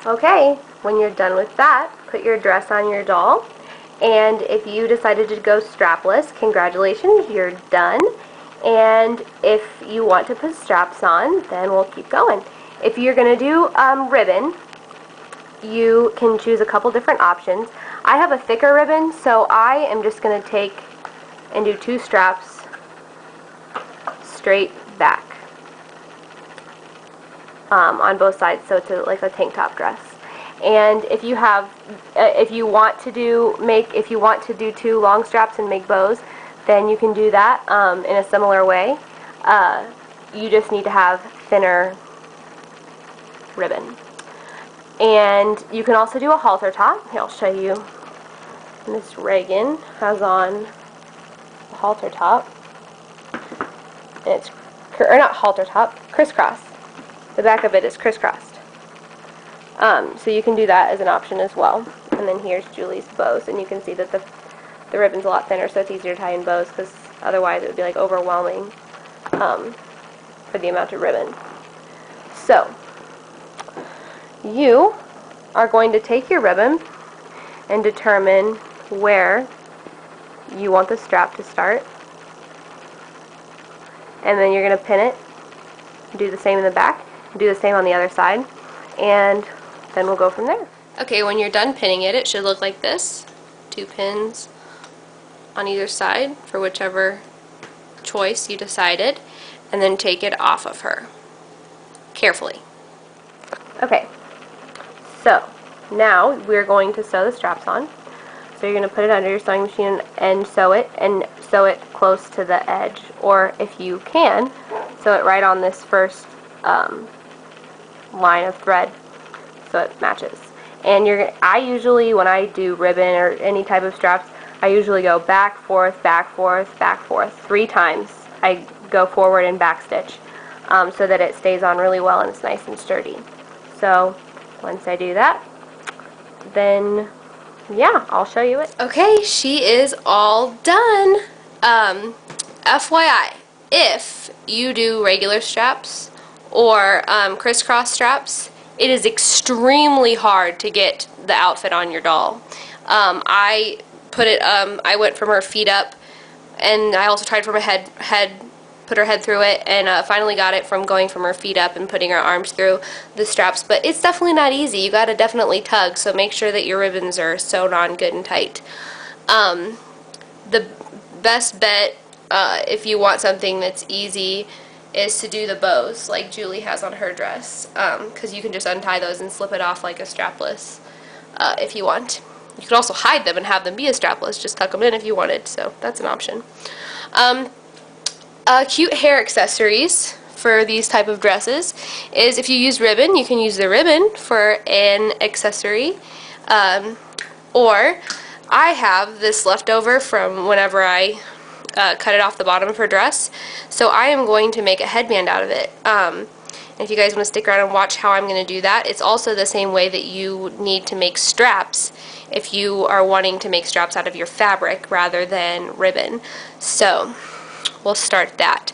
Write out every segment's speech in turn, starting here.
Okay, when you're done with that, put your dress on your doll. And if you decided to go strapless, congratulations, you're done. And if you want to put straps on, then we'll keep going. If you're going to do ribbon, you can choose a couple different options. I have a thicker ribbon, so I am just going to take and do 2 straps straight back on both sides, so it's like a tank top dress. And if you have, if you want to do 2 long straps and make bows, then you can do that in a similar way. You just need to have thinner ribbon. And you can also do a halter top. Here, I'll show you. Miss Reagan has on a halter top. And it's, or not halter top, crisscross. The back of it is crisscrossed. So you can do that as an option as well. And then here's Julie's bows, and you can see that the ribbon's a lot thinner, so it's easier to tie in bows, because otherwise it would be like overwhelming for the amount of ribbon. So you are going to take your ribbon and determine where you want the strap to start, and then you're going to pin it. Do the same in the back, do the same on the other side, and then we'll go from there. Okay, when you're done pinning it, it should look like this. 2 pins on either side for whichever choice you decided, and then take it off of her carefully. Okay, so now we're going to sew the straps on. So you're going to put it under your sewing machine and sew it close to the edge, or if you can, sew it right on this first line of thread so it matches. And I usually, when I do ribbon or any type of straps, I usually go back, forth, back, forth, back, forth 3 times. I go forward and back stitch so that it stays on really well and it's nice and sturdy. So once I do that, then yeah, I'll show you it. Okay, she is all done. FYI, if you do regular straps or crisscross straps, it is extremely hard to get the outfit on your doll. I went from her feet up, and I also tried from her put her head through it, and finally got it from going from her feet up and putting her arms through the straps. But it's definitely not easy. You gotta definitely tug, so make sure that your ribbons are sewn on good and tight. The best bet, if you want something that's easy, is to do the bows like Julie has on her dress, because you can just untie those and slip it off like a strapless if you want. You could also hide them and have them be a strapless, just tuck them in if you wanted, so that's an option. Cute hair accessories for these type of dresses is, if you use ribbon, you can use the ribbon for an accessory, or I have this leftover from whenever I cut it off the bottom of her dress, so I am going to make a headband out of it. And if you guys want to stick around and watch how I'm going to do that, it's also the same way that you need to make straps if you are wanting to make straps out of your fabric rather than ribbon. So we'll start that.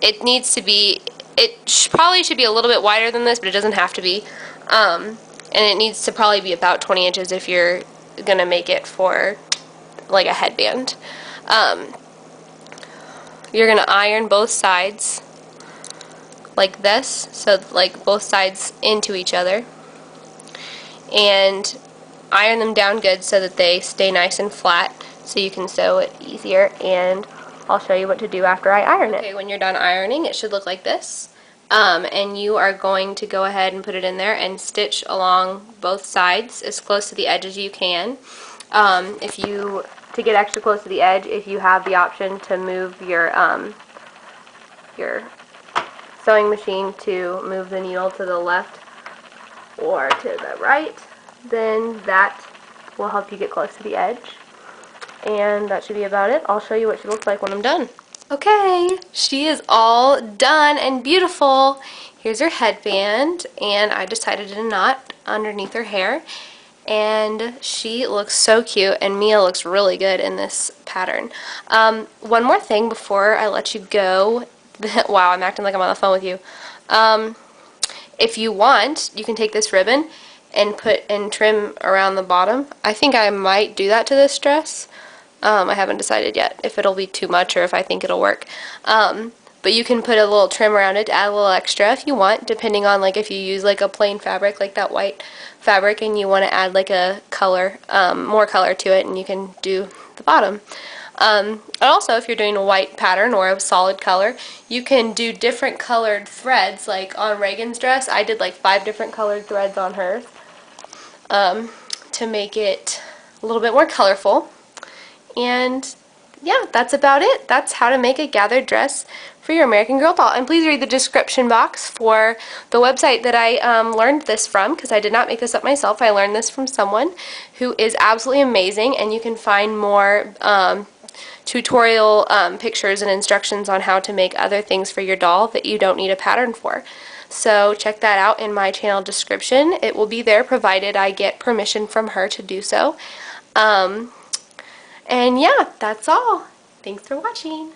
It needs to be, probably should be a little bit wider than this, but it doesn't have to be. And it needs to probably be about 20 inches if you're going to make it for like a headband. You're going to iron both sides like this, so like both sides into each other, and iron them down good so that they stay nice and flat so you can sew it easier, and I'll show you what to do after I iron it. Okay, when you're done ironing, it should look like this, and you are going to go ahead and put it in there and stitch along both sides as close to the edge as you can. To get extra close to the edge, if you have the option to move your sewing machine to move the needle to the left or to the right, then that will help you get close to the edge. And that should be about it. I'll show you what she looks like when I'm done. Okay, she is all done and beautiful. Here's her headband, and I just tied it in a knot underneath her hair. And she looks so cute, and Mia looks really good in this pattern. One more thing before I let you go. Wow, I'm acting like I'm on the phone with you. if you want, you can take this ribbon and trim around the bottom. I think I might do that to this dress. I haven't decided yet if it'll be too much or if I think it'll work. But you can put a little trim around it to add a little extra if you want, depending on like if you use like a plain fabric like that white fabric and you want to add like a color, more color to it, and you can do the bottom. And also, if you're doing a white pattern or a solid color, you can do different colored threads. Like on Reagan's dress, I did like 5 different colored threads on hers to make it a little bit more colorful. And yeah, that's about it. That's how to make a gathered dress for your American Girl doll. And please read the description box for the website that I learned this from, because I did not make this up myself. I learned this from someone who is absolutely amazing, and you can find more tutorial pictures and instructions on how to make other things for your doll that you don't need a pattern for. So check that out in my channel description. It will be there provided I get permission from her to do so. And yeah, that's all. Thanks for watching.